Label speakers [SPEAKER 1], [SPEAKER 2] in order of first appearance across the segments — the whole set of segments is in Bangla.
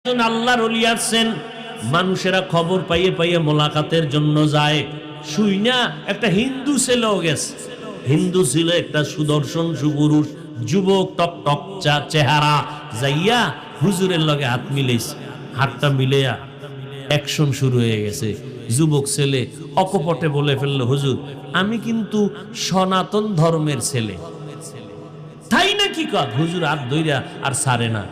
[SPEAKER 1] একজন আল্লাহর ওলি আছেন, মানুষেরা খবর পাইয়ে পাইয়ে মোলাকাতের জন্য যায়। শুই না একটা হিন্দু ছেলেও গেছে। হিন্দু ছিল একটা সুদর্শন সুপুরুষ যুবক, টক টক চেহারা, যাইয়া হুজুরের লগে হাত মিলেছে। হাতটা মিলেয়া অ্যাকশন শুরু হয়ে গেছে। যুবক ছেলে অকপটে বলে ফেললো, হুজুর আমি কিন্তু সনাতন ধর্মের ছেলে। তাই নাকি? কথা হুজুর হাত ধইরা আর ছাড়ে না।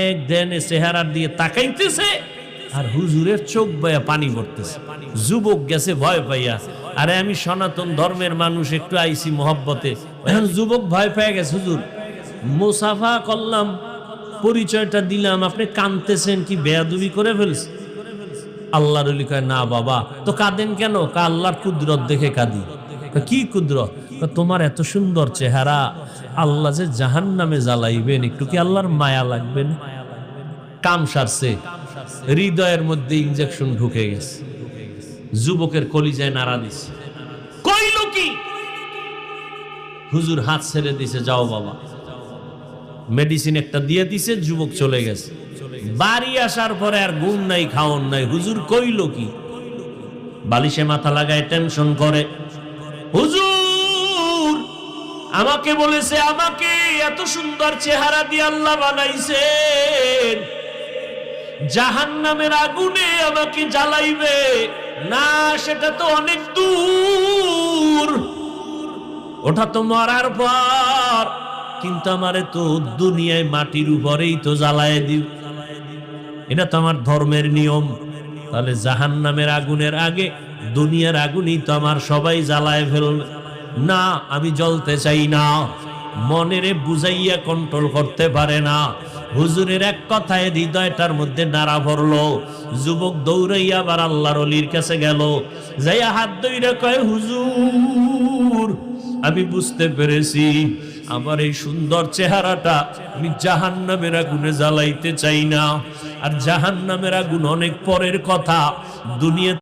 [SPEAKER 1] এক দেনে চেহারার দিয়ে তাকাইতেছে আর হুজুরের চোখ বয়া পানি পড়তেছে। যুবক গেছে ভয় পাইয়া, আরে আমি সনাতন ধর্মের মানুষ, একটু আইছি মহব্বতে। এখন যুবক ভয় পেয়ে গেছে, হুজুর মুসাফা করলাম, পরিচয়টা দিলাম, আপনি কাঁদতেছেন কি বেয়াদবি করে ফেলছে? আল্লাহর ওলি কয়, না বাবা। তো কাঁদেন কেন? আল্লাহর কুদরত দেখে কাঁদি। কি কুদরত? তোমার এত সুন্দর চেহারা, আল্লাহ যে জাহান্নামে জ্বালাইবেন, একটু কি আল্লাহর মায়া লাগবেন? কাম সারছে, হৃদয়ের মধ্যে ইনজেকশন ঢুকে গেছে। যুবকের কলিজায় নাড়া দিছে। কইল কি? হুজুর হাত ছেড়ে দিছে, যাও বাবা। মেডিসিন একটা দিয়ে দিছে, যুবক চলে গেছে। বাড়ি আসার পরে আর ঘুম নাই, খাওন নাই। হুজুর কইল কি? বালিশে মাথা লাগায় টেনশন করে, হুজুর আমাকে বলেছে আমাকে এত সুন্দর চেহারা দিয়ে আল্লাহ বানাইছেন, জাহান্নামের আগুনে আমাকে জ্বালাইবে না, সেটা তো অনেক দূর, ওটা তো মরার পর, কিন্তু আমারে তো দুনিয়ায় মাটির উপরেই তো জ্বালায় দিও, এটা তো আমার ধর্মের নিয়ম। তাহলে জাহান্নামের আগুনের আগে দুনিয়ার আগুনই তো আমার সবাই জ্বালায় ফেলবে। না, আমি জ্বলতে চাই না। মনেরে বুঝাইয়া কন্ট্রোল করতে পারে না। হুজুরের এক কথায় হৃদয়টার মধ্যে নাড়া ভরলো। যুবক দৌড়াইয়া আবার আল্লাহর ওলির কাছে গেল, যাইয়া হাত ধইরা কয়, হুজুর আমি বুঝতে পেরেছি, আমার এই সুন্দর চেহারাটা আমি জাহান্নামের আগুনে জ্বালাইতে চাই না। আর জাহান্নামের আগুন অনেক পরের কথা, দুনিয়া